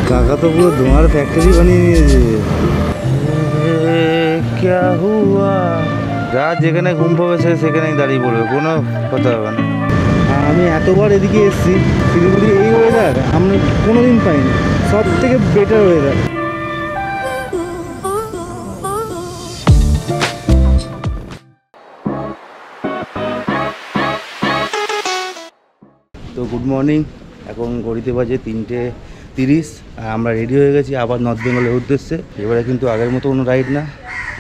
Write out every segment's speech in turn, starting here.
काका तो पूरा धुआं फैक्ट्री बनी हुई है। क्या हुआ রাত যেখানে ঘুম পাবে সেখানেই দাঁড়িয়ে পড়বে, কোনো কথা হবে না। আমি এতবার এদিকে এসেছি, শিলিগুড়ি এই ওয়েদার আমরা কোনোদিন পাইনি, সব থেকে বেটার ওয়েদার। তো গুড মর্নিং, এখন ঘড়িতে বাজে 3:30 আর আমরা রেডি হয়ে গেছি আবার নর্থ বেঙ্গলের উদ্দেশ্যে। এবারে কিন্তু আগের মতো কোনো রাইড না,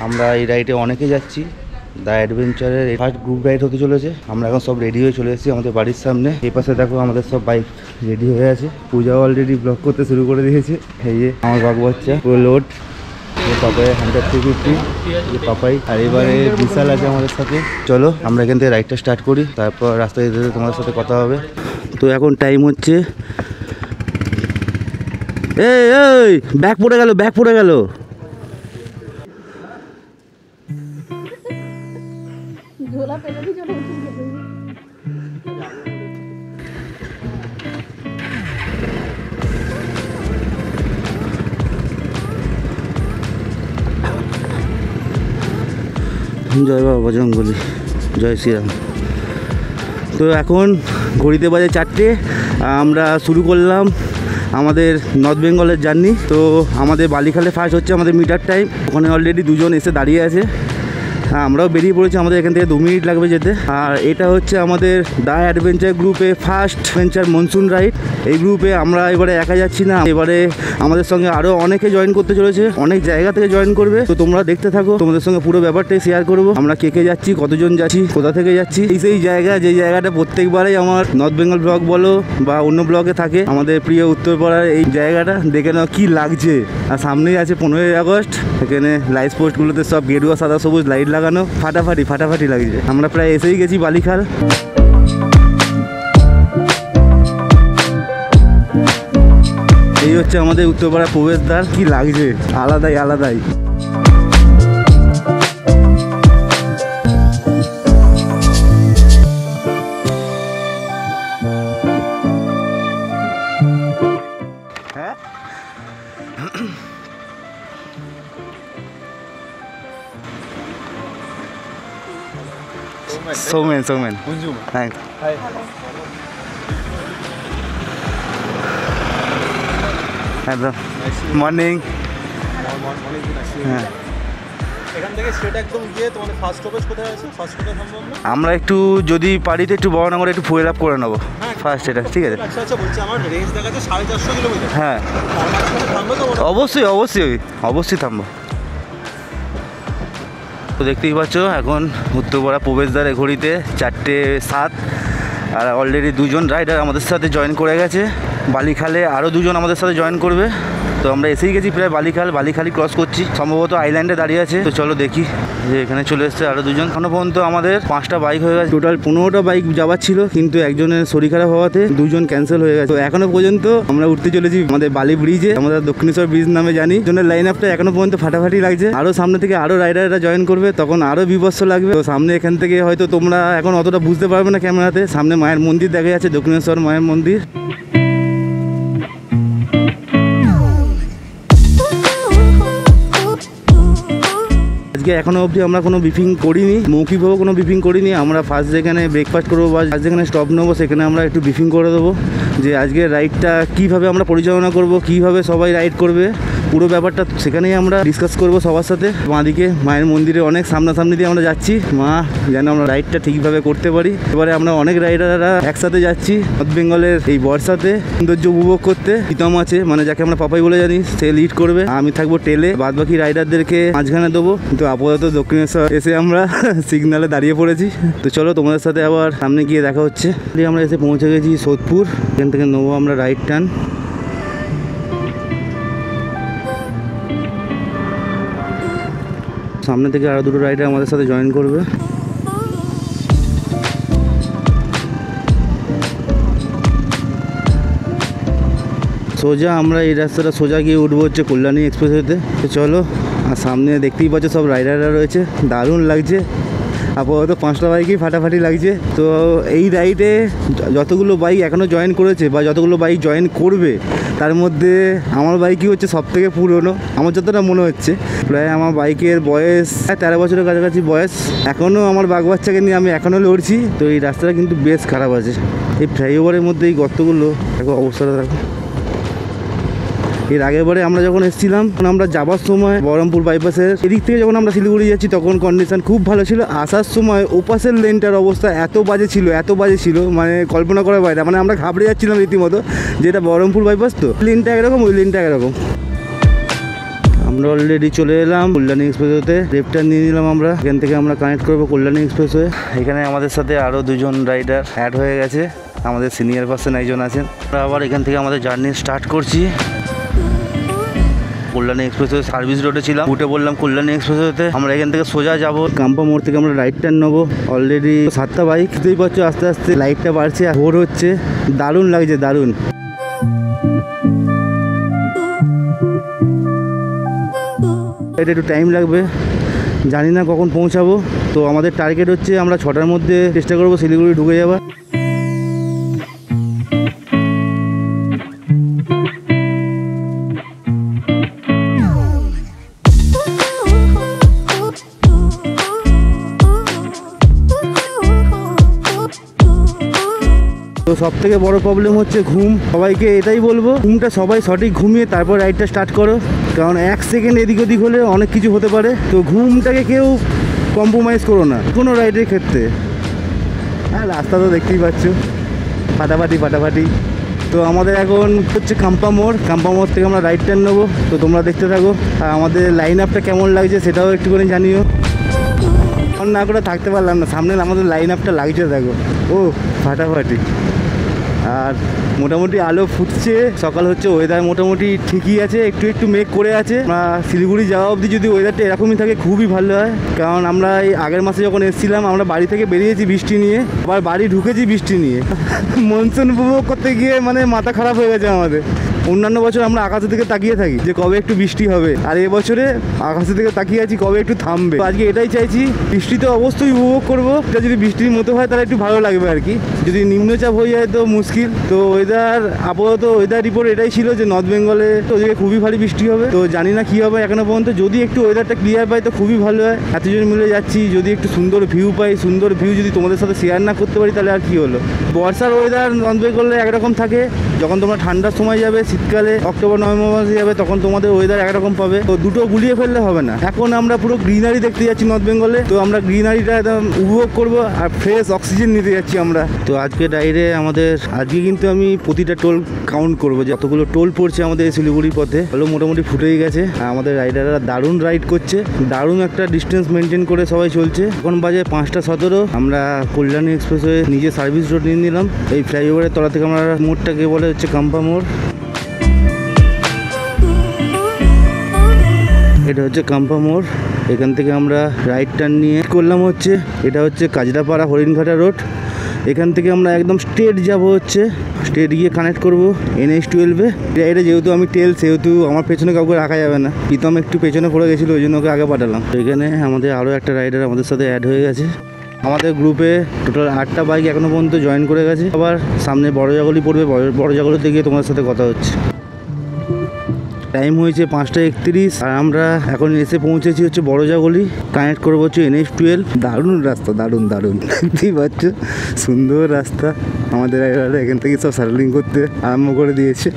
আমরা এই রাইডে অনেকে যাচ্ছি। দ্য অ্যাডভেঞ্চারের ফার্স্ট গ্রুপ রাইড হতে চলেছে। আমরা এখন সব রেডি হয়ে চলে এসেছি আমাদের বাড়ির সামনে। এই পাশে দেখো আমাদের সব বাইক রেডি হয়ে আছে। পূজা অলরেডি ব্লক করতে শুরু করে দিয়েছে। এই যে আমার বাবু বাচ্চা পুরো লোড, পাপাই 100-250 পাপাই। আর এবারে বিশাল আছে আমাদের সাথে। চলো আমরা এখান থেকে রাইডটা স্টার্ট করি, তারপর রাস্তায় যেতে তোমাদের সাথে কথা হবে। তো এখন টাইম হচ্ছে, এই ব্যাগ পড়ে গেল, ব্যাগ পড়ে গেল। জয় বাবা বজরঙ্গবলী, জয় শ্রীরাম। তো এখন ঘড়িতে বাজে 4টে, আমরা শুরু করলাম আমাদের নর্থ বেঙ্গলের জার্নি। তো আমাদের বালিখালে ফার্স্ট হচ্ছে আমাদের মিটার টাইম, ওখানে অলরেডি দুজন এসে দাঁড়িয়ে আছে। হ্যাঁ, আমরাও বেরিয়ে পড়েছি, আমাদের এখান থেকে 2 মিনিট লাগবে যেতে। আর এটা হচ্ছে আমাদের দ্য অ্যাডভেঞ্চার গ্রুপে ফার্স্ট অ্যাডভেঞ্চার মনসুন রাইড। এই গ্রুপে আমরা এবারে একা যাচ্ছি না, এবারে আমাদের সঙ্গে আরও অনেকে জয়েন করতে চলেছে, অনেক জায়গা থেকে জয়েন করবে। তো তোমরা দেখতে থাকো, তোমাদের সঙ্গে পুরো ব্যাপারটাই শেয়ার করবো। আমরা কে কে যাচ্ছি, কতজন যাচ্ছি, কোথা থেকে যাচ্ছি। সেই জায়গা, যে জায়গাটা প্রত্যেকবারেই আমার নর্থ বেঙ্গল ব্লগ বলো বা অন্য ব্লগে থাকে, আমাদের প্রিয় উত্তরপাড়ার এই জায়গাটা। দেখে নাও কি লাগছে। আর সামনেই আছে 15ই আগস্ট, এখানে লাইট পোস্টগুলোতে সব গেরুয়া সাদা সবুজ লাইট লাগানো, ফাটাফাটি লাগছে। আমরা প্রায় এসেই গেছি বালিখাল। এই হচ্ছে আমাদের উত্তরপাড়া প্রবেশদ্বার, কি লাগছে, আলাদাই। হ্যাঁ, সৌমেন হ্যাঁ। একদম মর্নিং। হ্যাঁ, আমরা একটু যদি পারি তো একটু বড়নগরে একটু ফুয়েল আপ করে নেবো ফার্স্ট, এটা ঠিক আছে। হ্যাঁ, অবশ্যই থামবো। তো দেখতেই পাচ্ছ এখন উত্তরপাড়া প্রবেশদ্বারে ঘড়িতে 4:07 আর অলরেডি 2জন রাইডার আমাদের সাথে জয়েন করে গেছে। বালিখালে আরও 2জন আমাদের সাথে জয়েন করবে। তো আমরা এসেই গেছি প্রায় বালিখালি ক্রস করছি, সম্ভবত আইল্যান্ডে দাঁড়িয়ে আছে। তো চলো দেখি, যে এখানে চলে এসছে আরও 2জন। এখনো পর্যন্ত আমাদের 5টা বাইক হয়ে গেছে, টোটাল 15টা বাইক যাওয়ার ছিল, কিন্তু একজনের শরীর খারাপ হওয়াতে 2জন ক্যান্সেল হয়ে গেছে। তো এখনো পর্যন্ত আমরা উঠতে চলেছি আমাদের বালি ব্রিজে, আমাদের দক্ষিণেশ্বর ব্রিজ নামে জানি। জনের লাইন আপটা এখনো পর্যন্ত ফাটাফাটি লাগছে। আরও সামনে থেকে আরও রাইডাররা জয়েন করবে, তখন আরও বিভৎস লাগবে। তো সামনে এখান থেকে হয়তো তোমরা এখন অতটা বুঝতে পারবে না ক্যামেরাতে, সামনে মায়ের মন্দির দেখা যাচ্ছে, দক্ষিণেশ্বর মায়ের মন্দির। আজকে এখনো অবধি আমরা কোনো ব্রিফিং করিনি, মৌখিকভাবে কোনো ব্রিফিং করিনি। আমরা ফার্স্ট যেখানে ব্রেকফাস্ট করবো বা যেখানে স্টপ নেবো সেখানে আমরা একটু ব্রিফিং করে দেবো, যে আজকের রাইডটা কীভাবে আমরা পরিচালনা করব, কীভাবে সবাই রাইড করবে। পুরো ব্যাপারটা সেখানেই আমরা ডিসকাস করবো সবার সাথে। বাঁদিকে মায়ের মন্দিরে অনেক সামনাসামনি দিয়ে আমরা যাচ্ছি, মা যেন আমরা রাইডটা ঠিকভাবে করতে পারি। এবারে আমরা অনেক রাইডাররা একসাথে যাচ্ছি নর্থ বেঙ্গলের এই বর্ষাতে সৌন্দর্য উপভোগ করতে। প্রীতম আছে, মানে যাকে আমরা পাপাই বলে জানি, সে লিড করবে, আমি থাকবো টেলে, বাদ বাকি রাইডারদেরকে মাঝখানে দেবো। কিন্তু আপাতত দক্ষিণেশ্বর এসে আমরা সিগনালে দাঁড়িয়ে পড়েছি। তো চলো তোমাদের সাথে আবার সামনে গিয়ে দেখা হচ্ছে। আমরা এসে পৌঁছে গেছি সোদপুর, এখান থেকে নেবো আমরা রাইড টার্ন। সামনে থেকে আরও দুটো রাইডার আমাদের সাথে জয়েন করবে। সোজা আমরা এই রাস্তাটা সোজা গিয়ে উঠবো হচ্ছে কল্যাণী এক্সপ্রেসওয়েতে। তো চলো, আর সামনে দেখতেই পাচ্ছ সব রাইডাররা রয়েছে, দারুণ লাগছে। আপাতত 5টা বাইকই ফাটাফাটি লাগছে। তো এই রাইডে যতগুলো বাইক এখনও জয়েন করেছে বা যতগুলো বাইক জয়েন করবে, তার মধ্যে আমার বাইকই হচ্ছে সবথেকে পুরনো, আমার যতটা মনে হচ্ছে। প্রায় আমার বাইকের বয়স 13 বছরের কাছাকাছি বয়স। এখনও আমার বাঘ বাচ্চাকে নিয়ে আমি এখনও লড়ছি। তো এই রাস্তাটা কিন্তু বেশ খারাপ আছে। এই ফ্লাইওভারের মধ্যে এই গর্তগুলো দেখো, অবস্থাটা দেখো। এর আগেরবারে আমরা যখন এসেছিলাম, আমরা যাবার সময় বহরমপুর বাইপাসের এদিক থেকে যখন আমরা শিলিগুড়ি যাচ্ছি, তখন কন্ডিশন খুব ভালো ছিল। আসার সময় ওপাশের লেনটার অবস্থা এত বাজে ছিল, মানে কল্পনা করার বাইরে। মানে আমরা ঘাবড়ে যাচ্ছিলাম রীতিমতো, যেটা বহরমপুর বাইপাস, তো লেনটা একরকম, ওই লেনটা একরকম। আমরা অলরেডি চলে এলাম কল্যাণী এক্সপ্রেসওয়েতে, লেফটটা নিয়ে নিলাম আমরা। এখান থেকে আমরা কানেক্ট করবো কল্যাণী এক্সপ্রেসওয়ে। এখানে আমাদের সাথে আরও 2জন রাইডার অ্যাড হয়ে গেছে, আমাদের সিনিয়র পার্সন একজন আছেন। আমরা আবার এখান থেকে আমাদের জার্নি স্টার্ট করছি। কল্যাণী এক্সপ্রেসওয়ে সার্ভিস রোডে ছিলাম, উঠে বললাম কল্যাণী এক্সপ্রেসওয়েতে। আমরা এখান থেকে সোজা যাব কাম্পা মোড় থেকে আমরা রাইট টার্ন নেবো। অলরেডি 7টা বাইক, বুঝতেই পারছো আস্তে আস্তে লাইটটা বাড়ছে, ভোর হচ্ছে, দারুণ লাগছে, দারুণ। এটা একটু টাইম লাগবে, জানি না কখন পৌঁছাবো। তো আমাদের টার্গেট হচ্ছে আমরা 6টার মধ্যে চেষ্টা করবো শিলিগুড়ি ঢুকে যাওয়া। তো সব থেকে বড় প্রবলেম হচ্ছে ঘুম। সবাইকে এটাই বলবো, ঘুমটা সবাই সঠিক ঘুমিয়ে তারপর রাইডটা স্টার্ট করো, কারণ 1 সেকেন্ড এদিক ওদিক হলে অনেক কিছু হতে পারে। তো ঘুমটাকে কেউ কম্প্রোমাইজ করো না কোনো রাইডের ক্ষেত্রে। হ্যাঁ, রাস্তা তো দেখতেই পাচ্ছ, ফাটাফাটি। তো আমাদের এখন হচ্ছে কাম্পা মোড় থেকে আমরা রাইড টার্ন নেবো। তো তোমরা দেখতে থাকো, আর আমাদের লাইন আপটা কেমন লাগছে সেটাও একটুখানি জানিও। না করে থাকতে পারলাম না, সামনে আমাদের লাইন আপটা লাগছে দেখো, ও ফাটাফাটি। আর মোটামুটি আলো ফুটছে, সকাল হচ্ছে, ওয়েদার মোটামুটি ঠিকই আছে, একটু মেঘ করে আছে। আমরা শিলিগুড়ি যাওয়া অবধি যদি ওয়েদারটা এরকমই থাকে খুবই ভালো হয়, কারণ আমরা এই আগের মাসে যখন এসেছিলাম, আমরা বাড়ি থেকে বেরিয়েছি বৃষ্টি নিয়ে, আবার বাড়ি ঢুকেছি বৃষ্টি নিয়ে। মনসুন উপভোগ করতে গিয়ে মানে মাথা খারাপ হয়ে গেছে আমাদের। অন্যান্য বছর আমরা আকাশের দিকে তাকিয়ে থাকি যে কবে একটু বৃষ্টি হবে, আর এবছরে আকাশের দিকে তাকিয়ে আছি কবে একটু থামবে। আজকে এটাই চাইছি, বৃষ্টি তো অবশ্যই উপভোগ করবো, এটা যদি বৃষ্টির মতো হয় তাহলে একটু ভালো লাগবে আর কি। যদি নিম্নচাপ হয়ে যায় তো মুশকিল। তো ওয়েদার আপাতত ওয়েদার রিপোর্ট এটাই ছিল যে নর্থ বেঙ্গলে তো ওদিকে খুবই ভারী বৃষ্টি হবে। তো জানি না কী হবে এখনো পর্যন্ত, যদি একটু ওয়েদারটা ক্লিয়ার পাই তো খুবই ভালো হয়। এতজন মিলে যাচ্ছি, যদি একটু সুন্দর ভিউ পাই, সুন্দর ভিউ যদি তোমাদের সাথে শেয়ার না করতে পারি তাহলে আর কি হলো। বর্ষার ওয়েদার নর্থ বেঙ্গলে একরকম থাকে, যখন তোমরা ঠান্ডার সময় যাবে, শীতকালে অক্টোবর নভেম্বর মাসে যাবে, তখন তোমাদের ওয়েদার একরকম পাবে। তো দুটো গুলিয়ে ফেললে হবে না। এখন আমরা পুরো গ্রিনারি দেখতে যাচ্ছি নর্থ বেঙ্গলে, তো আমরা গ্রিনারিটা একদম উপভোগ করবো আর ফ্রেশ অক্সিজেন নিতে যাচ্ছি আমরা। তো আজকে রাইডে আজকে কিন্তু আমি প্রতিটা টোল কাউন্ট করবো, যতগুলো টোল পড়ছে আমাদের শিলিগুড়ির পথে। হলো মোটামুটি ফুটেই গেছে, আমাদের রাইডাররা দারুণ রাইড করছে, দারুণ একটা ডিস্টেন্স মেনটেন করে সবাই চলছে। এখন বাজে 5টা 17। আমরা কল্যাণী এক্সপ্রেসওয়ে নিজে সার্ভিস রোড নিয়ে নিলাম। এই ফ্লাইওভারের তলা থেকে আমরা মোড়টাকে বলে হচ্ছে কাম্পা মোড়। এটা হচ্ছে কাম্পা মোড়, এখান থেকে আমরা রাইট টার্ন নিয়ে করলাম হচ্ছে, এটা হচ্ছে কাজরাপাড়া হরিণঘাটা রোড। এখান থেকে আমরা একদম স্ট্রেট যাব, হচ্ছে স্ট্রেট গিয়ে কানেক্ট করবো NH-12-এ। এটা যেহেতু আমি টেল, সেহেতু আমার পেছনে কাউকে রাখা যাবে না। প্রীতম একটু পেছনে পড়ে গেছিলো, ওই জন্য ওকে আগে পাঠালাম। তো এখানে আমাদের আরও একটা রাইডার আমাদের সাথে অ্যাড হয়ে গেছে। আমাদের গ্রুপে টোটাল 8টা বাইক এখনও পর্যন্ত জয়েন করে গেছে। আবার সামনে বড়জাগলি পড়বে, বড়জাগলিতে গিয়ে তোমাদের সাথে কথা হচ্ছে। টাইম হয়েছে 5টা 31, আর আমরা এখন এসে পৌঁছেছি হচ্ছে বড়জাগলি। কানেক্ট করবো হচ্ছে NH-12। দারুণ রাস্তা, দারুণ দেখতেই পাচ্ছ, সুন্দর রাস্তা। আমাদের এখান থেকে সব সার্কেলিং করতে আরম্ভ করে দিয়েছে।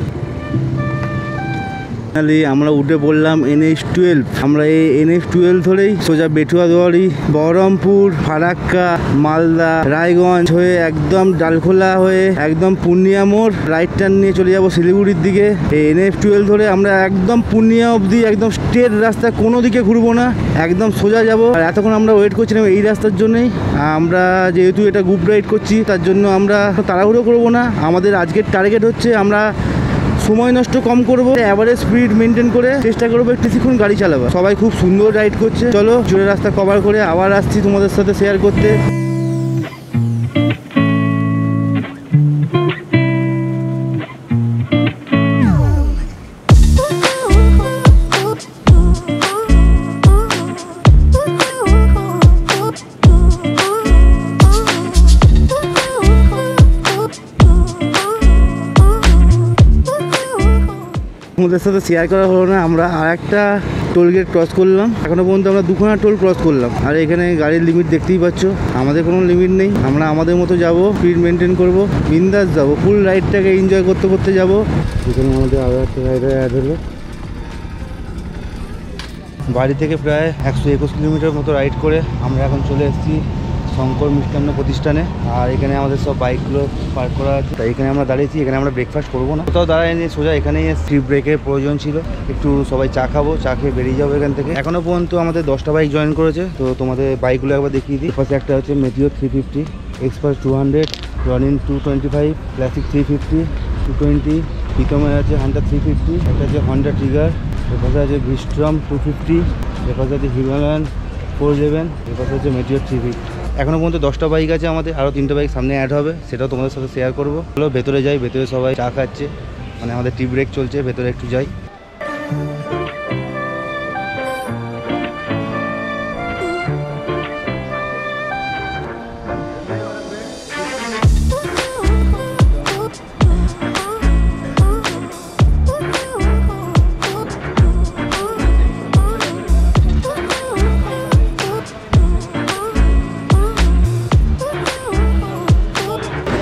আমরা উঠে পড়লাম NH12। আমরা এই NH12 ধরেই সোজা বেটুয়াদুয়ারি, বহরমপুর, ফারাক্কা, মালদা, রায়গঞ্জ হয়ে একদম ডালখোলা হয়ে একদম পূর্ণিয়া মোড় রাইট টার্ন নিয়ে চলে যাবো শিলিগুড়ির দিকে। এই NH12 ধরে আমরা একদম পূর্ণিয়া অবধি একদম স্ট্রেট রাস্তা, কোনো দিকে ঘুরবো না, একদম সোজা যাব। আর এতক্ষণ আমরা ওয়েট করছিলাম এই রাস্তার জন্যই। আমরা যেহেতু এটা গ্রুপ রাইড করছি তার জন্য আমরা তাড়াহুড়ো করবো না। আমাদের আজকের টার্গেট হচ্ছে আমরা সময় নষ্ট কম করবো, অ্যাভারেজ স্পিড মেনটেন করে চেষ্টা করবো একটু কিছুক্ষণ গাড়ি চালাবো। সবাই খুব সুন্দর রাইড করছে। চলো জোরে রাস্তা কভার করে আবার আসছি তোমাদের সাথে শেয়ার করতে। তোমাদের সাথে শেয়ার করা হলো না, আমরা আর একটা টোল গেট ক্রস করলাম। এখনো পর্যন্ত আমরা দুখানা টোল ক্রস করলাম। আর এখানে গাড়ির লিমিট দেখতেই পাচ্ছ, আমাদের কোনো লিমিট নেই। আমরা আমাদের মতো যাব, স্পিড মেনটেন করবো, বিন্দাস যাবো, ফুল রাইডটাকে এনজয় করতে করতে যাবো। এখানে আমাদের আরও একটা রাইডার অ্যাড হলো। বাড়ি থেকে প্রায় 121 কিলোমিটার মতো রাইড করে আমরা এখন চলে এসেছি শঙ্কর মিষ্টান্ন প্রতিষ্ঠানে। আর এখানে আমাদের সব বাইকগুলো পার্ক করা আছে, তাই এখানে আমরা দাঁড়িয়েছি। এখানে আমরা ব্রেকফাস্ট করবো না, কোথাও দাঁড়ায়নি, সোজা এখানেই স্ট্রিট ব্রেকের প্রয়োজন ছিল, একটু সবাই চা খাবো, চা খেয়ে বেরিয়ে যাবো এখান থেকে। এখনো পর্যন্ত আমাদের 10টা বাইক জয়েন করেছে, তো তোমাদের বাইকগুলো একবার দেখিয়ে দিই। ফার্স্ট একটা হচ্ছে মেটিওর 350, এক্সপার্ট 200, রনিন 225, ক্লাসিক 350, 220, প্রীতমের আছে হান্টার 350, একটা আছে হন্ডা ট্রিগার, এর পাশে আছে ভিস্ট্রম 250, এর পাশে আছে হিমালয়ান 47, এর পাশে হচ্ছে মেটিওর 350। এখনও পর্যন্ত 10টা বাইক আছে আমাদের, আরও 3টে বাইক সামনে অ্যাড হবে, সেটাও তোমাদের সাথে শেয়ার করবো। চলো ভেতরে যাই, ভেতরে সবাই চা খাচ্ছে, মানে আমাদের টি ব্রেক চলছে, ভেতরে একটু যাই।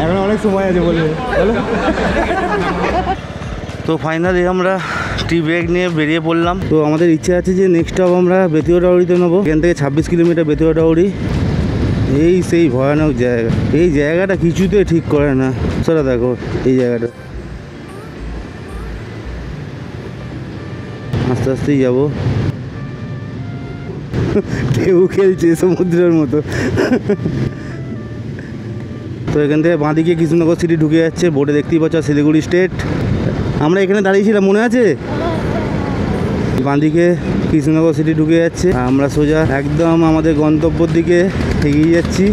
এখন অনেক সময় আছে বলে চলো। তো ফাইনালি আমরা টি ব্রেক নিয়ে বেরিয়ে পড়লাম। তো আমাদের ইচ্ছা আছে যে নেক্সট স্টপ আমরা বেতুয়াডাউরিতে নেবো। এখান থেকে 26 কিলোমিটার বেতুয়াডাউরি। এই সেই ভয়ানক জায়গা, এই জায়গাটা কিছুতে ঠিক করে না। চলো দেখো এই জায়গাটা, আস্তে আস্তেই যাবো। ঢেউ খেলছে সমুদ্রের মতো। তো এখান থেকে বাঁদিকে কৃষ্ণনগর সিটি ঢুকে যাচ্ছে, বোর্ডে দেখতেই পাচ্ছ শিলিগুড়ি স্টেট। আমরা এখানে দাঁড়িয়েছিলাম, মনে আছে? বাঁদিকে কৃষ্ণনগর সিটি ঢুকে যাচ্ছে, আমরা সোজা একদম আমাদের গন্তব্যের দিকে এগিয়ে যাচ্ছি।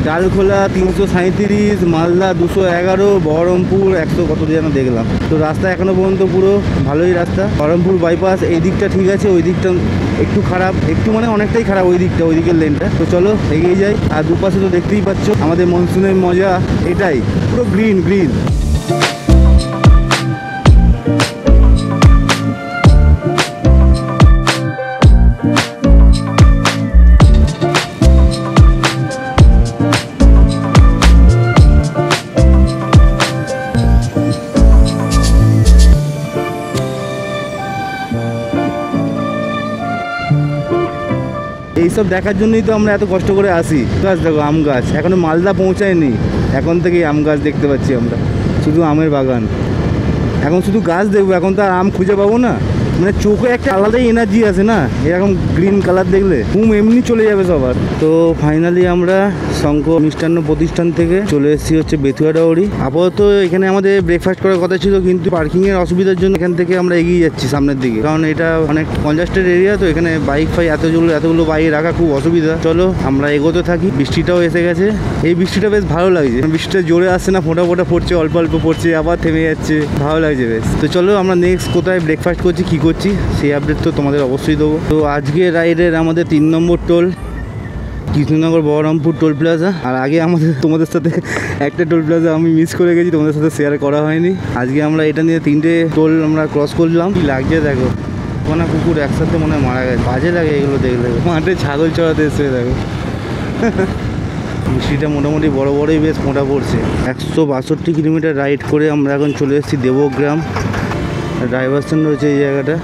ডালখোলা 337, মালদা 211, বহরমপুর 100 কত যেন দেখলাম। তো রাস্তা এখনো পর্যন্ত পুরো ভালোই রাস্তা। বহরমপুর বাইপাস এই দিকটা ঠিক আছে, ওই দিকটা একটু খারাপ, একটু মানে অনেকটাই খারাপ ওই দিকটা, ওই দিকের লেনটা। তো চলো এগিয়ে যাই। আর দুপাশে তো দেখতেই পাচ্ছ আমাদের মনসুনের মজা এটাই, পুরো গ্রিন গ্রিন। এইসব দেখার জন্যই তো আমরা এত কষ্ট করে আসি। গাছ দেখো, আম গাছ, এখনো মালদা পৌঁছায়নি, এখন থেকেই আম গাছ দেখতে পাচ্ছি আমরা, শুধু আমের বাগান। এখন শুধু গাছ দেখবো, এখন তো আর আম খুঁজে পাবো না। মানে চোখে একটা আলাদাই এনার্জি আছে না, এরকম গ্রিন কালার দেখলে ঘুম এমনি চলে যাবে সবার। তো ফাইনালি আমরা শঙ্কর মিষ্টান্ন প্রতিষ্ঠান থেকে চলে এসেছি হচ্ছে বেতুয়াডাউরি। আপাতত এখানে আমাদের ব্রেকফাস্ট করার কথা ছিল, কিন্তু পার্কিংয়ের অসুবিধার জন্য এখান থেকে আমরা এগিয়ে যাচ্ছি সামনের দিকে, কারণ এটা অনেক কনজাস্টেড এরিয়া, তো এখানে বাইক ফাই এতগুলো বাইক রাখা খুব অসুবিধা। চলো আমরা এগোতে থাকি। বৃষ্টিটাও এসে গেছে, এই বৃষ্টিটা বেশ ভালো লাগছে, বৃষ্টিটা জোরে আসছে না, ফোঁটা ফোঁটা পড়ছে, অল্প অল্প পড়ছে, আবার থেমে যাচ্ছে, ভালো লাগছে বেশ। তো চলো আমরা নেক্সট কোথায় ব্রেকফাস্ট করছি, কী করছি সেই আপডেট তো তোমাদের অবশ্যই দেবো। তো আজকে রাইডের আমাদের 3 নম্বর toll Krishnanagar Baharampur toll plaza. আর আগে আমাদের তোমাদের সাথে একটা টোল প্লাজা আমি মিস করে গেছি, তোমাদের সাথে শেয়ার করা হয়নি। আজকে আমরা এটা নিয়ে 3টে টোল আমরা ক্রস করলাম। কি লাগছে দেখো, কোনা কুকুর একসাথে মনে হয় মারা গেছে। বাজে লাগে এগুলো দেখলে। মাঠে ছাগল চড়াতে এসে দেখো। বৃষ্টিটা মোটামুটি বড় বড়ই বেশ মোটা পড়ছে। 162 কিলোমিটার রাইড করে আমরা এখন চলে এসেছি দেবগ্রাম। ডাইভারশন রয়েছে এই জায়গাটা,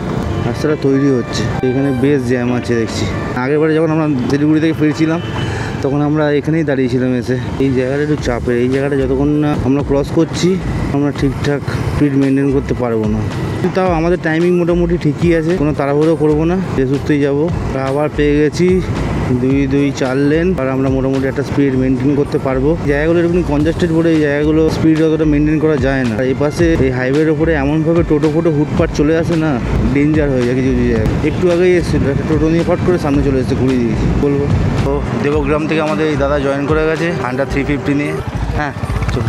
রাস্তাটা তৈরি হচ্ছে। এখানে বেশ জ্যাম আছে দেখছি। আগেরবারে যখন আমরা শিলিগুড়ি থেকে ফিরছিলাম তখন আমরা এখানেই দাঁড়িয়েছিলাম এসে। এই জায়গাটা একটু চাপের। এই জায়গাটা যতক্ষণ না আমরা ক্রস করছি আমরা ঠিকঠাক স্পিড মেনটেন করতে পারবো না। তাও আমাদের টাইমিং মোটামুটি ঠিকই আছে, কোনো তাড়াহুড়ো করবো না, যে সুস্থই যাবো। আবার পেয়ে গেছি 2-4 লেন, আর আমরা মোটামুটি একটা স্পিড মেনটেন করতে পারবো। জায়গাগুলো এরকম কনজাস্টেড বলে এই জায়গাগুলো স্পিড অতটা মেনটেন করা যায় না। আর এই পাশে এই হাইওয়ের ওপরে এমনভাবে টোটো ফোটো হুটপাট চলে আসে না, ডেঞ্জার হয়ে যায় কিছু কিছু জায়গায়। একটু আগেই এসেছিল একটা টোটো নিয়ে ফট করে সামনে চলে এসেছে, ঘুরিয়ে দিয়েছি বলবো। তো দেবগ্রাম থেকে আমাদের এই দাদা জয়েন করে গেছে হান্টার 350 নিয়ে। হ্যাঁ চলো,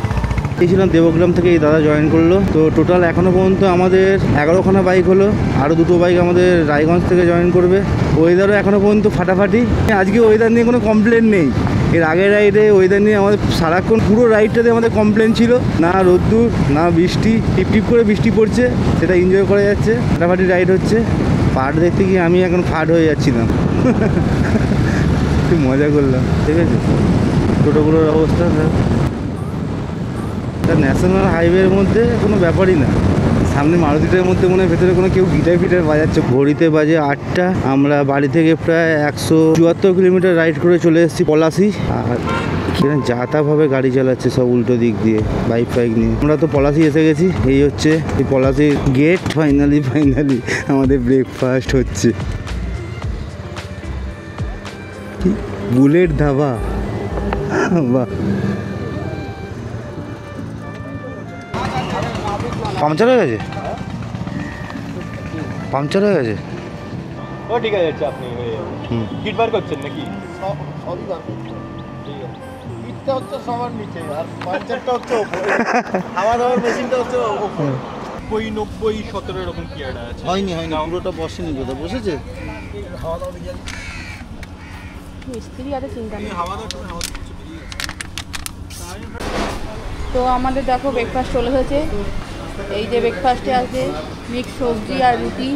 ছিলাম দেবগ্রাম থেকে এই দাদা জয়েন করলো। তো টোটাল এখনও পর্যন্ত আমাদের 11খানা বাইক হলো। আরও 2টো বাইক আমাদের রায়গঞ্জ থেকে জয়েন করবে। ওয়েদারও এখনও পর্যন্ত ফাটাফাটি। আজকে ওয়েদার নিয়ে কোনো কমপ্লেন নেই। এর আগের রাইডে ওয়েদার নিয়ে আমাদের সারাক্ষণ পুরো রাইডটাতে আমাদের কমপ্লেন ছিল, না রোদ্দুর না বৃষ্টি, টিপ টিপ করে বৃষ্টি পড়ছে, সেটা এনজয় করা যাচ্ছে, ফাটাফাটি রাইড হচ্ছে। পাহাড় দেখতে গিয়ে আমি এখন ফাট হয়ে যাচ্ছিলাম। একটু মজা করলাম, ঠিক আছে। টোটোগুলোর অবস্থা ন্যাশনাল হাইওয়ের মধ্যে কোনো ব্যাপারই না। সামনে মারুতিটার মধ্যে মনে হয় ভেতরে কোনো কেউ গিটার ফিটার বাজাচ্ছে। ঘড়িতে বাজে 8টা। আমরা বাড়ি থেকে প্রায় 174 কিলোমিটার রাইড করে চলে এসেছি পলাশি। আর যাতাভাবে গাড়ি চালাচ্ছে সব উল্টো দিক দিয়ে, বাইক ফাইক নিয়ে। আমরা তো পলাশি এসে গেছি। এই হচ্ছে এই পলাশির গেট। ফাইনালি আমাদের ব্রেকফাস্ট হচ্ছে। বুলেট ধাবা, বাহ। পাংচার হয়ে গেছে, পাংচার হয়ে গেছে। ও ঠিক আছে, আপনি কিট বার করছেন নাকি? সবই বার করছেন, ঠিক আছে। কিটটা হচ্ছে সবার নিচে আর পাংচারটা হচ্ছে ওপরে। খাওয়া দাওয়ার মেশিনটা হচ্ছে ওপরে। 90-17 এরকম কি একটা আছে। হয়নি পুরোটা বসেনি, বোধহয় বসেছে। খাওয়া দাওয়া দিয়ে মিস্ত্রি আছে, চিন্তা নেই। খাওয়া দাওয়া তো আমাদের দেখো ব্রেকফাস্ট চলে হয়েছে। এই যে ব্রেকফাস্টে আছে মিক্স সবজি আর রুটি।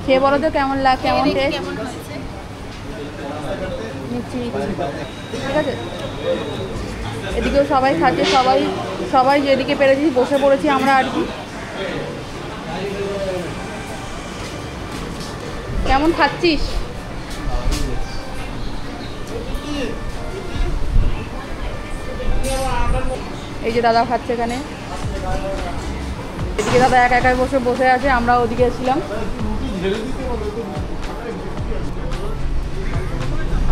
খেয়ে বলো তো কেমন কেমন টেস্ট। নিচ্ছি, ঠিক আছে। এদিকেও সবাই খাচ্ছে, সবাই যেদিকে পেরেছি বসে পড়েছি আমরা আর কি। কেমন খাচ্ছিস? এই যে দাদা খাচ্ছে এখানে। এদিকে দাদা একাই বসে আছে, আমরা ওদিকে ছিলাম।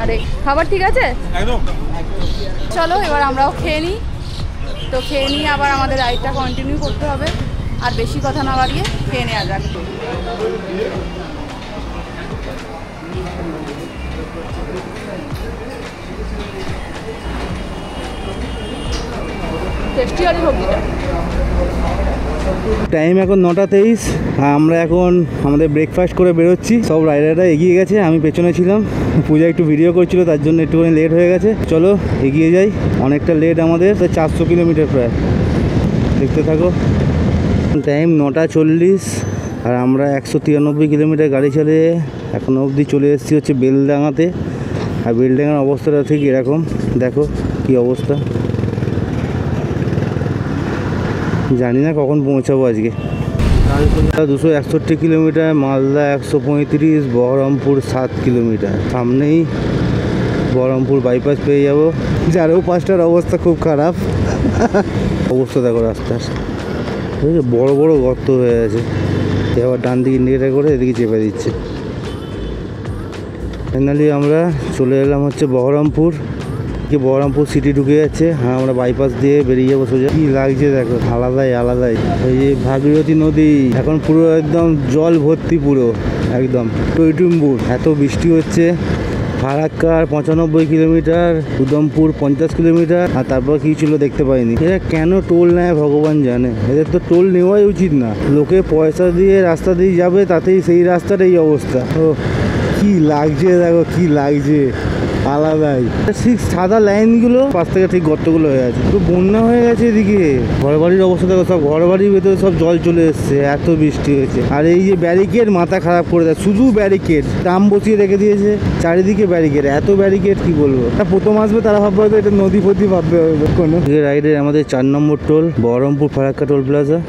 আরে খাবার ঠিক আছে একদম। চলো এবার আমরাও খেয়ে নিই। তো খেয়ে নিয়ে আবার আমাদের রাইডটা কন্টিনিউ করতে হবে। আর বেশি কথা না বাড়িয়ে খেয়ে নেওয়া যাক। টেস্টি আছে সবজিটা। টাইম এখন 9:23। আমরা এখন আমাদের ব্রেকফাস্ট করে বেরোচ্ছি। সব রাইডাররা এগিয়ে গেছে, আমি পেছনে ছিলাম। পূজা একটু ভিডিও করছিল, তার জন্য একটুখানি লেট হয়ে গেছে। চলো এগিয়ে যাই, অনেকটা লেট আমাদের, 400 কিলোমিটার প্রায়। দেখতে থাকো। টাইম 9:40 আর আমরা 193 কিলোমিটার গাড়ি চালিয়ে এখনও অবধি চলে এসেছি হচ্ছে বেলডাঙাতে। আর বেলডাঙার অবস্থাটা ঠিক এরকম, দেখো কি অবস্থা। জানি না কখন পৌঁছাবো আজকে। 261 কিলোমিটার, মালদা 135, বহরমপুর 7 কিলোমিটার। সামনেই বহরমপুর বাইপাস পেয়ে যাবো। যারও পাঁচটার অবস্থা খুব খারাপ। অবস্থা দেখো রাস্তার, বড় বড় গর্ত হয়ে আছে। এবার ডান দিকে ইন্ডিকেটার করে এদিকে চেপে দিচ্ছে। ফাইনালি আমরা চলে এলাম হচ্ছে বহরমপুর। বহরমপুর সিটি ঢুকে যাচ্ছে। হ্যাঁ, আমরা বাইপাস দিয়ে বেরিয়ে যাবো সোজা। কি লাগছে দেখো, আলাদাই। এই যে ভাগীরথী নদী এখন পুরো একদম জল ভর্তি, পুরো একদম টইটুম্বুর। এত বৃষ্টি হচ্ছে। ফারাক্কার 95 কিলোমিটার, উদমপুর 50 কিলোমিটার। আর তারপর কি ছিল দেখতে পাইনি। এরা কেন টোল নেয় ভগবান জানে। এদের তো টোল নেওয়াই উচিত না। লোকে পয়সা দিয়ে রাস্তা দিয়ে যাবে, তাতেই সেই রাস্তার এই অবস্থা। ও কি লাগছে দেখো, কি লাগছে। আলাদাই ঠিক সাদা লাইনগুলো পাশ থেকে ঠিক গর্তগুলো হয়ে আছে। তো বন্যা হয়ে গেছে এদিকে, ঘর বাড়ির অবস্থা দেখো, সব ঘর বাড়ির ভেতরে সব জল চলে এসছে, এত বৃষ্টি হয়েছে। আর এই যে ব্যারিকেড মাথা খারাপ করে দেয়, শুধু ব্যারিকেড দাম বসিয়ে রেখে দিয়েছে চারিদিকে ব্যারিকেড, এত ব্যারিকেড কি বলবো। তা প্রথম আসবে তারা ভাববে হয়তো এটা নদী ফদি ভাববে হয়তো কোনো। রাইডের আমাদের 4 নম্বর toll Baharampur Farakka toll plaza.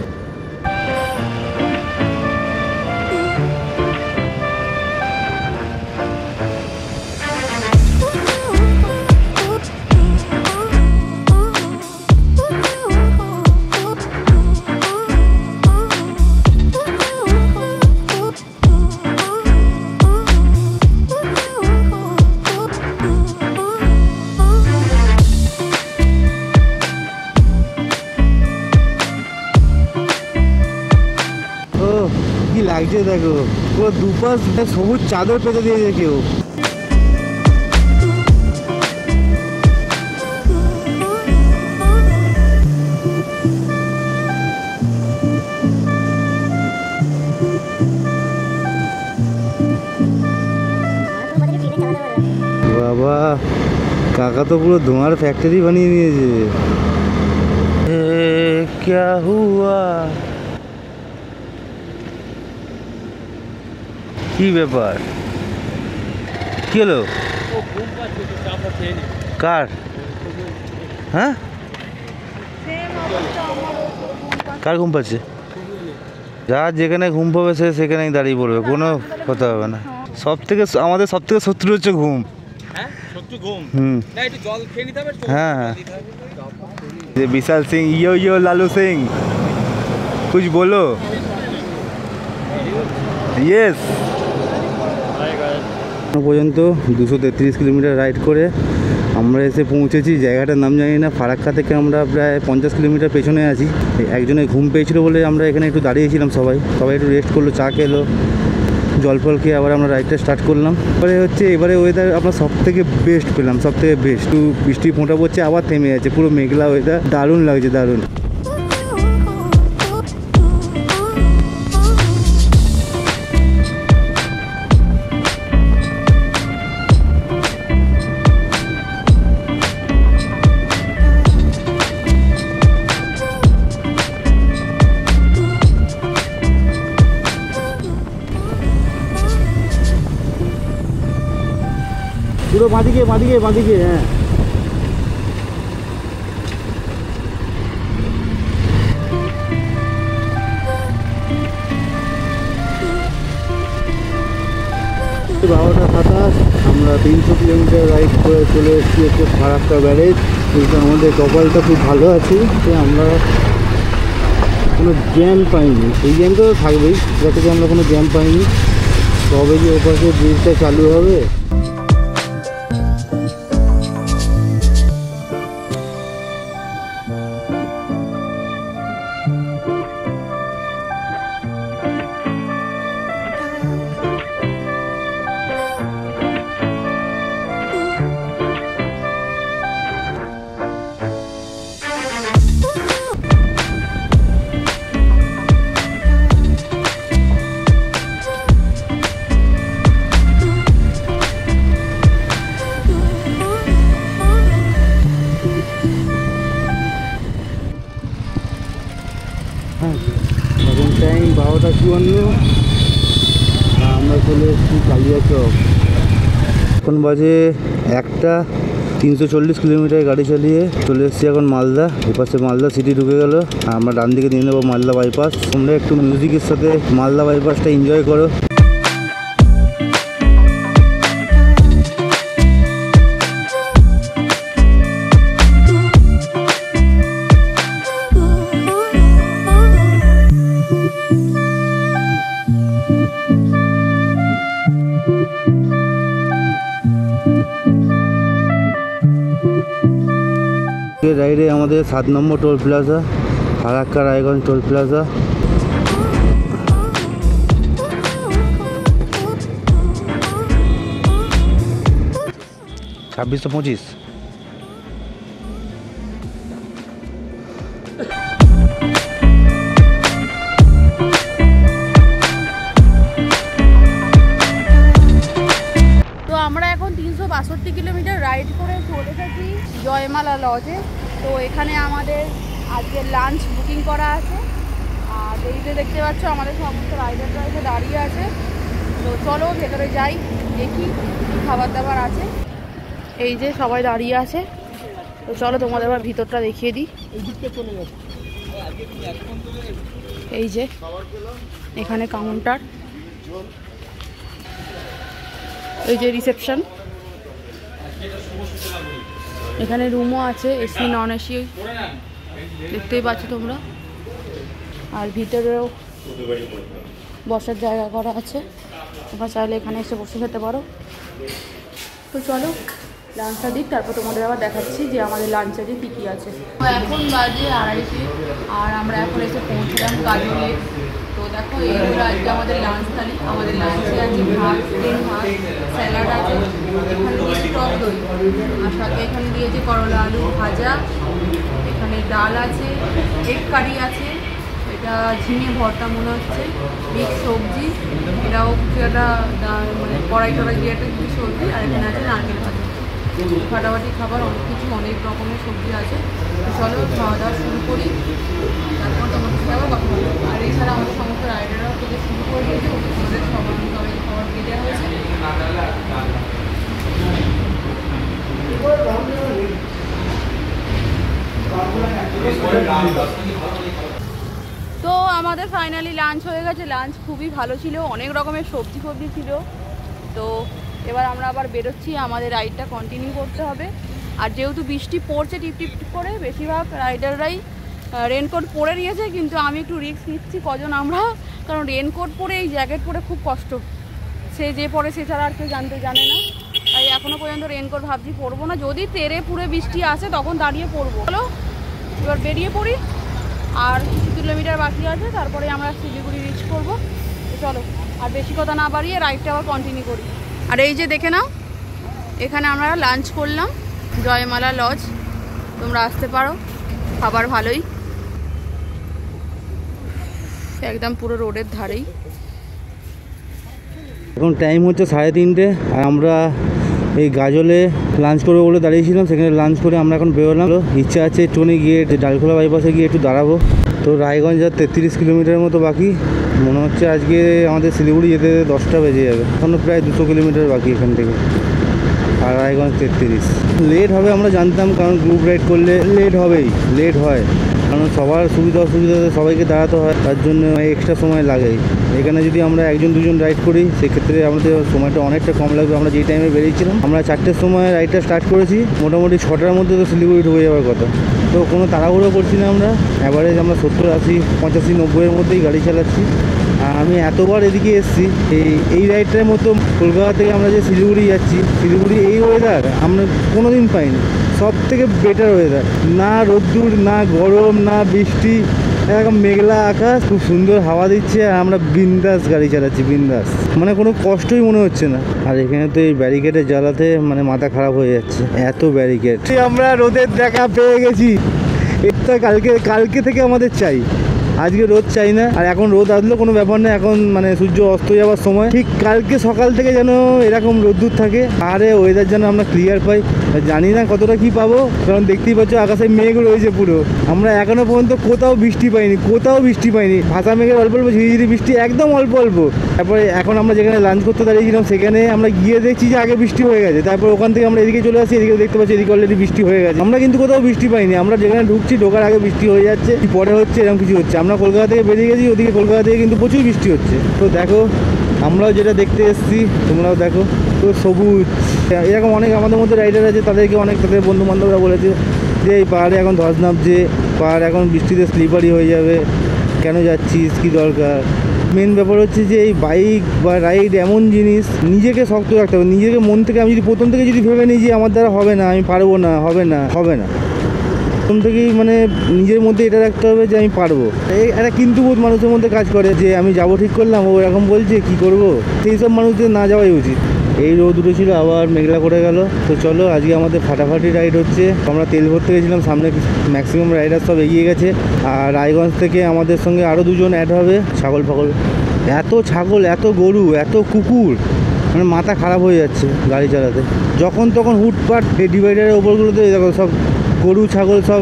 কি লাগছে দেখো, পুরো দুপাশ সবুজ চাদর পেতে দিয়েছে কেউ। বাবা কাকা তো পুরো ধোঁয়ার ফ্যাক্টরি বানিয়ে নিয়েছে। ক্যা হুয়া, কি ব্যাপার, কি হলো? কার? হ্যাঁ কার ঘুম পাচ্ছে? যার যেখানে ঘুম পাবে সে সেখানেই দাঁড়িয়ে পড়বে, কোনো কথা হবে না। আমাদের সব থেকে শত্রু হচ্ছে ঘুম। হ্যাঁ হ্যাঁ, বিশাল সিং, ইয়ো লালু সিং, কুছ বলো। ইয়েস, পর্যন্ত 233 কিলোমিটার রাইড করে আমরা এসে পৌঁছেছি। জায়গাটার নাম জানি না। ফারাক্কা থেকে আমরা প্রায় 50 কিলোমিটার পেছনে আছি। একজনের ঘুম পেয়েছিল বলে আমরা এখানে একটু দাঁড়িয়েছিলাম, সবাই একটু রেস্ট করলো, চা খেলো, জল ফল খেয়ে আবার আমরা রাইডটা স্টার্ট করলাম। এবারে ওয়েদার আমরা সব থেকে বেস্ট পেলাম, সব থেকে বেস্ট। একটু বৃষ্টি ফোঁটা পড়ছে, আবার থেমে যাচ্ছে, পুরো মেঘলা ওয়েদার, দারুণ লাগছে, দারুণ। পুরো বাঁদিকে বাঁদিকে বাঁদিকে, হ্যাঁ। বারোটা 27 আমরা 300 কিলোমিটার রাইড করে চলে এসেছি হচ্ছে ফারাক্কা ব্যারেজ। কিন্তু আমাদের কপালটা খুব ভালো আছে যে আমরা কোনো জ্যাম পাইনি। এই জ্যামটা তো থাকবেই, যাতে করে আমরা কোনো জ্যাম পাইনি। তবে যে ওপাশে ব্রিজটা চালু হবে। এখন টাইম 12:54, আমরা চলে এসেছি কালিয়াচক। এখন বাজে 1টা, 340 কিলোমিটার গাড়ি চালিয়ে চলে এসেছি এখন মালদা। এপাশে মালদা সিটি ঢুকে গেল, আমরা ডান দিকে নিয়ে নেবো মালদা বাইপাস। তোমরা একটু মিউজিকের সাথে মালদা বাইপাসটা এনজয় করো। রাইডে আমাদের 7 নম্বর toll plaza, Farakka Raiganj toll plaza. 2625। তো আমরা এখন 62 কিলোমিটার রাইড করে চলে এসেছি জয়মালা লজে। তো এখানে আমাদের আজকে লাঞ্চ বুকিং করা আছে। আর এই যে দেখতে পাচ্ছ আমাদের সমস্ত রাইডাররা এসে দাঁড়িয়ে আছে। তো চলো ভেতরে যাই, দেখি খাবার দাবার আছে। এই যে সবাই দাঁড়িয়ে আছে। তো চলো তোমাদের আবার ভিতরটা দেখিয়ে দিই। এই যে এখানে কাউন্টার, এই যে রিসেপশন, এখানে রুমও আছে, এসি নন এসি দেখতেই পাচ্ছ তোমরা। আর ভিতরেও বসার জায়গা করা আছে, তোমরা চাইলে এখানে এসে বসে খেতে পারো। তো চলো লাঞ্চটা দিক, তারপর তোমাদের আবার দেখাচ্ছি যে আমাদের লাঞ্চে কী কী আছে। এখন বাজে 2:30 আর আমরা এখন এসে পৌঁছলাম গাজলে। তো দেখো এই হলো আজকে আমাদের লাঞ্চ থালি। আমাদের লাঞ্চে আছে ভাত, প্লেন ভাত, স্যালাড আছে, এখানে দিয়েছে টক দই, আর সাথে এখানে দিয়েছে করলা আলু ভাজা, এখানে ডাল আছে, এগ কারি আছে, এটা ঝিঙে ভর্তা মনে হচ্ছে, মিক্স সবজি, এটাও কিছু একটা মানে কড়াই টড়াই দিয়ে একটা কিছু সবজি, আর এখানে আছে নারকেল ভাজা। ফাটাফাটি খাবার, অনেক কিছু, অনেক রকমের সবজি আছে। চলো খাওয়া দাওয়া শুরু করি, তারপর তোমাদের সাথে আবার কথা বলবো। আর এছাড়া আমাদের সমস্ত রাইডাররা থেকে শুরু করে দিয়েছে, ওদের সবাই খাবার পেয়ে দেওয়া হয়েছে। তো আমাদের ফাইনালি লাঞ্চ হয়ে গেছে। লাঞ্চ খুবই ভালো ছিল, অনেক রকমের সবজি ছিল। তো এবার আমরা আবার বেরোচ্ছি, আমাদের রাইডটা কন্টিনিউ করতে হবে। আর যেহেতু বৃষ্টি পড়ছে টিপ টিপ করে, বেশিরভাগ রাইডাররাই রেনকোট পরে নিয়েছে, কিন্তু আমি একটু রিস্ক নিচ্ছি কজন আমরা, কারণ রেনকোট পরে এই জ্যাকেট পরে খুব কষ্ট, সে যে পরে সে ছাড়া আর কেউ জানে না। তাই এখনও পর্যন্ত রেনকোট ভাবছি পরবো না, যদি তেরে পুরে বৃষ্টি আসে তখন দাঁড়িয়ে পরবো। চলো এবার বেরিয়ে পড়ি, আর কিছু কিলোমিটার বাকি আছে, তারপরে আমরা শিলিগুড়ি রিচ করবো। তো চলো আর বেশি কথা না বাড়িয়ে রাইডটা আবার কন্টিনিউ করি। আর এই যে দেখে নাও, এখানে আমরা লাঞ্চ করলাম, জয়মালা লজ, তোমরা আসতে পারো, খাবার ভালোই, একদম পুরো রোডের ধারেই। এখন টাইম হচ্ছে 3:30, আর আমরা এই গাজলে লাঞ্চ করবো বলে দাঁড়িয়েছিলাম, সেখানে লাঞ্চ করে আমরা এখন বেরোলাম। ইচ্ছা আছে একটুখানি গিয়ে ডালখোলা বাইপাসে গিয়ে একটু দাঁড়াবো। তো রায়গঞ্জ আর 33 কিলোমিটার মতো বাকি, মনে হচ্ছে আজকে আমাদের শিলিগুড়ি যেতে 10টা বেজে যাবে। এখনও প্রায় 200 কিলোমিটার বাকি এখান থেকে, আর রায়গঞ্জ 33। লেট হবে আমরা জানতাম, কারণ গ্রুপ রাইড করলে লেট হবেই, লেট হয়, কারণ সবার সুবিধা অসুবিধাতে সবাইকে দাঁড়াতে হয়, তার জন্য এক্সট্রা সময় লাগেই। এখানে যদি আমরা একজন দুজন রাইড করি, সেক্ষেত্রে আমাদের সময়টা অনেকটা কম লাগবে। আমরা যেই টাইমে বেরিয়েছিলাম, আমরা 4টের সময় রাইডটা স্টার্ট করেছি, মোটামুটি 6টার মধ্যে তো শিলিগুড়ি ঢুকে যাওয়ার কথা। তো কোনো তাড়াহুড়ো করছি না আমরা, অ্যাভারেজ আমরা 70, 80, 85, 90-এর মধ্যেই গাড়ি চালাচ্ছি। আর আমি এতবার এদিকে এসেছি, এই রাইডটার মতো কলকাতা থেকে আমরা যে শিলিগুড়ি যাচ্ছি, শিলিগুড়ি এই ওয়েদার আমরা কোনো দিন পাইনি, সব থেকে বেটার ওয়েদার, না রোদ্দুর, না গরম, না বৃষ্টি, এরকম মেঘলা আকাশ, খুব সুন্দর হাওয়া দিচ্ছে, আর আমরা বিন্দাস গাড়ি চালাচ্ছি, বিন্দাস, মানে কোনো কষ্টই মনে হচ্ছে না। আর এখানে তো এই ব্যারিকেডের জ্বালাতে মানে মাথা খারাপ হয়ে যাচ্ছে, এত ব্যারিকেড। আমরা রোদের দেখা পেয়ে গেছি, এটা কালকে থেকে আমাদের চাই, আজকে রোদ চাই না। আর এখন রোদ আসলেও কোনো ব্যাপার না, এখন মানে সূর্য অস্ত যাওয়ার সময়, ঠিক কালকে সকাল থেকে যেন এরকম রোদ্দুর থাকে, আরে ওয়েদার যেন আমরা ক্লিয়ার পাই। জানি না কতটা কি পাবো, কারণ দেখতেই পাচ্ছ আকাশে মেঘ রয়েছে পুরো। আমরা এখনো পর্যন্ত কোথাও বৃষ্টি পাইনি, ভাষা মেঘের অল্প অল্প ঝিরিঝিরি বৃষ্টি, একদম অল্প অল্প। তারপরে এখন আমরা যেখানে লাঞ্চ করতে দাঁড়িয়েছিলাম, সেখানে আমরা গিয়ে দেখছি যে আগে বৃষ্টি হয়ে গেছে। তারপর ওখান থেকে আমরা এদিকে চলে আসি, এদিকে দেখতে পাচ্ছি এদিকে অলরেডি বৃষ্টি হয়ে গেছে। আমরা কিন্তু কোথাও বৃষ্টি পাইনি, আমরা যেখানে ঢুকছি ঢোকার আগে বৃষ্টি হয়ে যাচ্ছে, পরে হচ্ছে, এরকম কিছু হচ্ছে। আমরা কলকাতা থেকে বেরিয়ে গেছি, ওদিকে কলকাতা থেকে কিন্তু প্রচুর বৃষ্টি হচ্ছে। তো দেখো আমরাও যেটা দেখতে এসেছি, তোমরাও দেখো, তো সবুজ। এরকম অনেক আমাদের মধ্যে রাইডার আছে, তাদেরকে অনেক তাদের বন্ধু বান্ধবরা বলেছে যে এই পাহাড়ে এখন ধস নামছে, পাহাড় এখন বৃষ্টিতে স্লিপারি হয়ে যাবে, কেন যাচ্ছিস, কী দরকার। মেন ব্যাপার হচ্ছে যে এই বাইক বা রাইড এমন জিনিস, নিজেকে শক্ত রাখতে হবে, নিজেকে মন থেকে। আমি যদি প্রথম থেকে যদি ভেবে নিই যে আমার দ্বারা হবে না, আমি পারবো না, হবে না, প্রথম থেকেই মানে নিজের মধ্যে এটা রাখতে হবে যে আমি পারবো। এই একটা কিন্তু বোধ মানুষের মধ্যে কাজ করে, যে আমি যাবো ঠিক করলাম, ও এরকম বলছে কি করব, সেই সব মানুষদের না যাওয়াই উচিত। এই রোদ উঠেছিল, আবার মেঘলা করে গেল। তো চলো আজকে আমাদের ফাটাফাটি রাইড হচ্ছে। আমরা তেল ভরতে গেছিলাম, সামনে ম্যাক্সিমাম রাইডার সব এগিয়ে গেছে। আর রায়গঞ্জ থেকে আমাদের সঙ্গে আরও দুজন অ্যাড হবে। ছাগল, এত ছাগল, এত গরু, এত কুকুর, মানে মাথা খারাপ হয়ে যাচ্ছে গাড়ি চালাতে। যখন তখন হুটপাট ডিভাইডারের ওপরগুলোতে দেখো সব গরু ছাগল সব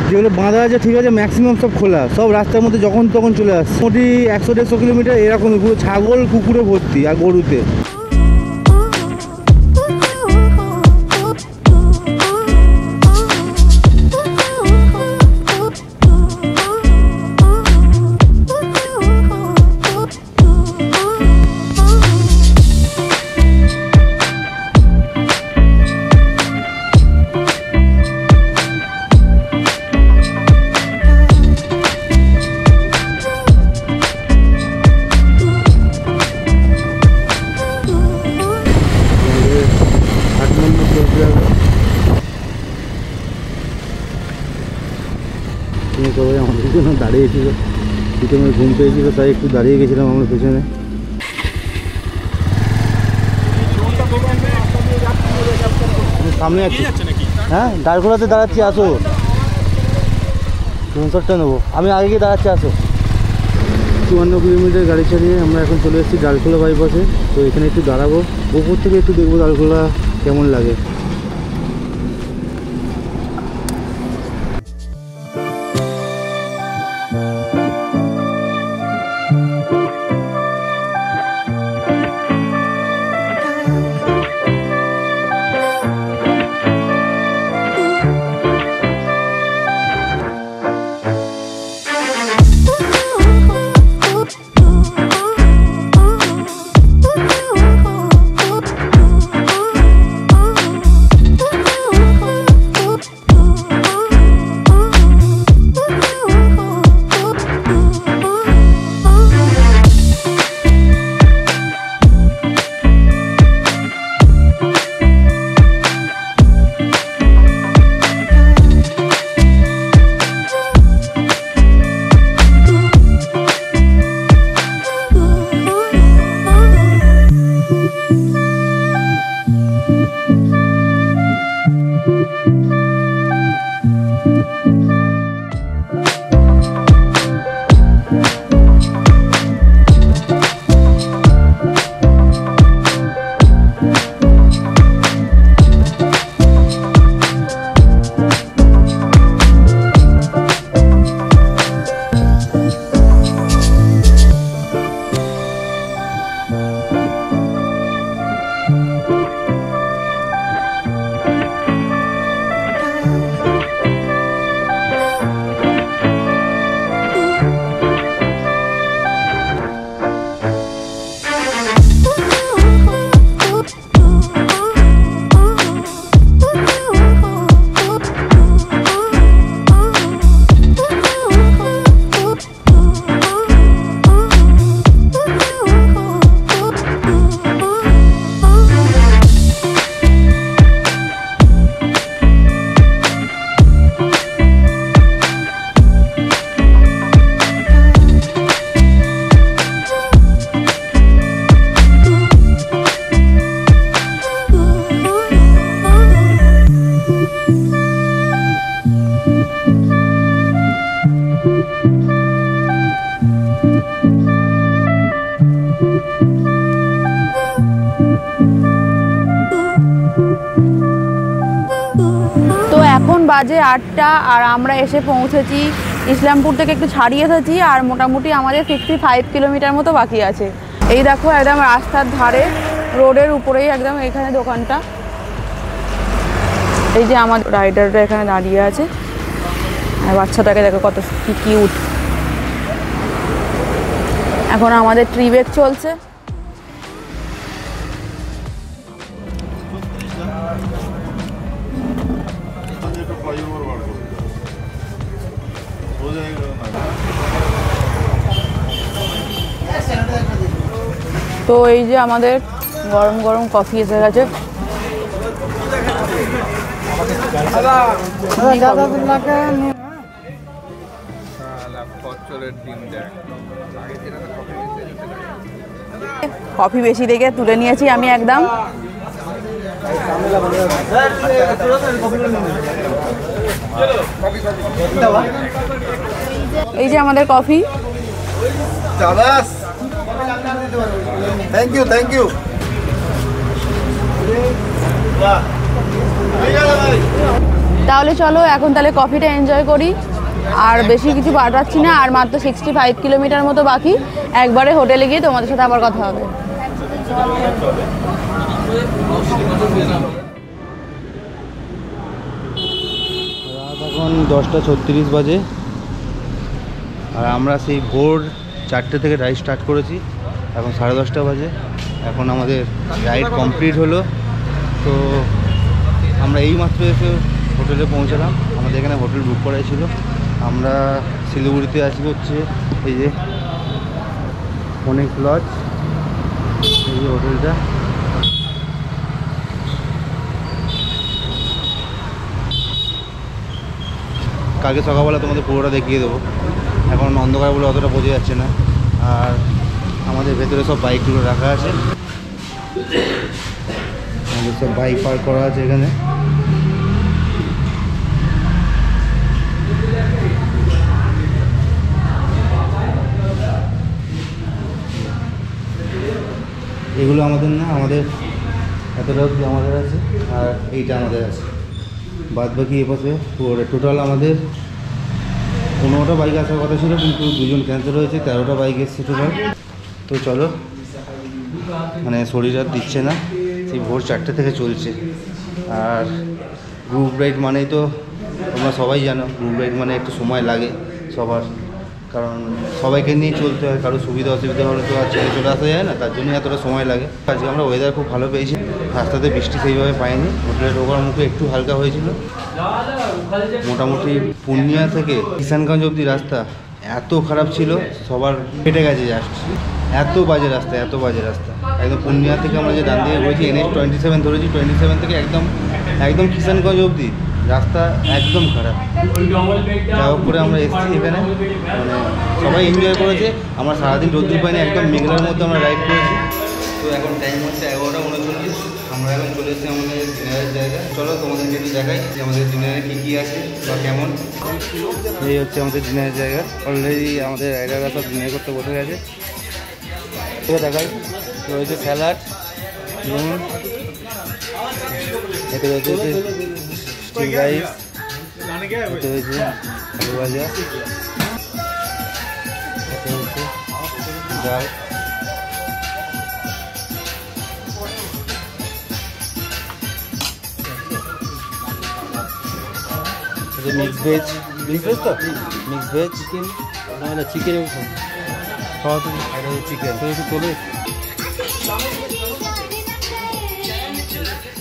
যেগুলো বাঁধা আছে ঠিক আছে ম্যাক্সিমাম সব খোলা, সব রাস্তার মধ্যে যখন তখন চলে আসছে। মোটামুটি 100-150 কিলোমিটার এরকমই পুরো ছাগল কুকুরে ভর্তি আর গরুতে। সবাই আমাদের জন্য দাঁড়িয়েছিল, পিছনে ঘুম পেয়েছিল তাই একটু দাঁড়িয়ে গেছিলাম আমরা পেছনে। সামনে আছি, হ্যাঁ ডালখোলাতে দাঁড়াচ্ছি, আসো। স্ক্রিনশটটা নেবো, আমি আগে গিয়ে দাঁড়াচ্ছি, আসো। 54 কিলোমিটার গাড়ি চালিয়ে আমরা এখন চলে এসেছি ডালখোলা বাইপাসে। তো এখানে একটু দাঁড়াবো, ওপর থেকে একটু দেখবো ডালখোলা কেমন লাগে। বাজে 8টা আর আমরা এসে পৌঁছেছি ইসলামপুর থেকে একটু ছাড়িয়ে এসেছি আর মোটামুটি আমাদের 55 কিলোমিটার মতো বাকি আছে। এই দেখো একদম রাস্তার ধারে রোডের উপরেই একদম এখানে দোকানটা। এই যে আমার রাইডাররা এখানে দাঁড়িয়ে আছে আর বাচ্চাটাকে দেখো কত কিউট। এখন আমাদের ট্রি ব্রেক চলছে। তো এই যে আমাদের গরম গরম কফি এসে গেছে। কফি বেশি দেখে তুলে নিয়েছি আমি একদম। এই যে আমাদের coffee. Thank you thank you. তাহলে চলো এখন তাহলে কফিটা এনজয় করি, আর বেশি কিছু বাড়াচ্ছি না, আর মাত্র 65 কিলোমিটার মতো বাকি। একবারে হোটেলে গিয়ে তোমাদের সাথে আবার কথা হবে। রাত এখন 10:36 বাজে, আর আমরা সেই ভোর 4টে থেকে রাইড স্টার্ট করেছি। এখন 10:30 বাজে। এখন আমাদের রাইড কমপ্লিট হলো। তো আমরা এইমাত্র এসে হোটেলে পৌঁছালাম। আমাদের এখানে হোটেল বুক করাই ছিল। আমরা শিলিগুড়িতে আছি হচ্ছে এই যে অনেক লজ, এই যে হোটেলটা। কালকে সকালবেলা তোমাদের পুরোটা দেখিয়ে দেবো, এখন অন্ধকার বলে অতটা বোঝা যাচ্ছে না। আর আমাদের ভেতরে সব বাইকগুলো রাখা আছে, আমাদের সব বাইক পার্ক করা আছে এখানে। এগুলো আমাদের না, আমাদের এতটা অবধি আমাদের আছে, আর এইটা আমাদের আছে। বাদ বাকি এ পাশে পুরো টোটাল আমাদের 15টা বাইক আসার কথা ছিল, কিন্তু 2জন ক্যান্সেল হয়েছে, 13টা বাইক এসছে টোটাল। তো চলো, মানে শরীর আর দিচ্ছে না, সেই ভোর 4টে থেকে চলছে। আর গ্রুপ রাইড মানেই তো তোমরা সবাই জানো, গ্রুপ রাইড মানে একটু সময় লাগে সবার, কারণ সবাইকে নিয়ে চলতে হয়। কারো সুবিধা অসুবিধা হলে তো আর ছেড়ে চলে আসা যায় না, তার জন্যই এতটা সময় লাগে। আজকে আমরা ওয়েদার খুব ভালো পেয়েছি, রাস্তাতে বৃষ্টি সেইভাবে পাইনি। হোটেলে ঢোকার মুখে একটু হালকা হয়েছিল। মোটামুটি পূর্ণিয়া থেকে কিষানগঞ্জ অবধি রাস্তা এত খারাপ ছিল, সবার কেটে গেছে জাস্ট। এত বাজে রাস্তা, এত বাজে রাস্তা। একদম পূর্ণিয়া থেকে আমরা যে ডান দিকে ঘুরেছি, NH-27 ধরেছি, 27 থেকে একদম কিষানগঞ্জ অবধি রাস্তা একদম খারাপ। যা হোক করে আমরা এসেছি এখানে, মানে সবাই এনজয় করেছে। আমরা সারাদিন রোদ্দুর পাইনি, একদম মেঘলার মধ্যে আমরা রাইড করেছি। তো এখন টাইম হচ্ছে 11:39। আমরা এখন চলে এসেছি আমাদের ডিনারের জায়গা। চলো তোমাদেরকে একটু দেখাই যে আমাদের ডিনারে কী কী আছে বা কেমন। এই হচ্ছে আমাদের ডিনারের জায়গা। অলরেডি আমাদের রাইডাররা সব ডিনার করতে বসে গেছে। দেখাই, রয়েছে স্যালাড, নুন, এতে রয়েছে স্টিম রাইস, এতে রয়েছে আলু ভাজা, এতে রয়েছে ডাল, মিক্স ভেজ। তো মিক্স ভেজ চিকেন, না চিকেন খাওয়া তো চিকেন চলে।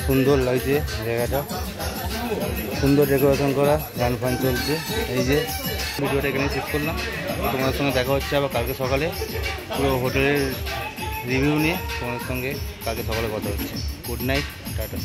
সুন্দর লাগছে জায়গাটা, সুন্দর ডেকোরেশন করা, গান ফান চলছে। এই যে ভিডিওটা এখানে শেষ করলাম। তোমাদের সঙ্গে দেখা হচ্ছে আবার কালকে সকালে, পুরো হোটেলের রিভিউ নিয়ে তোমাদের সঙ্গে কালকে সকালে কথা হচ্ছে। Good night, tata.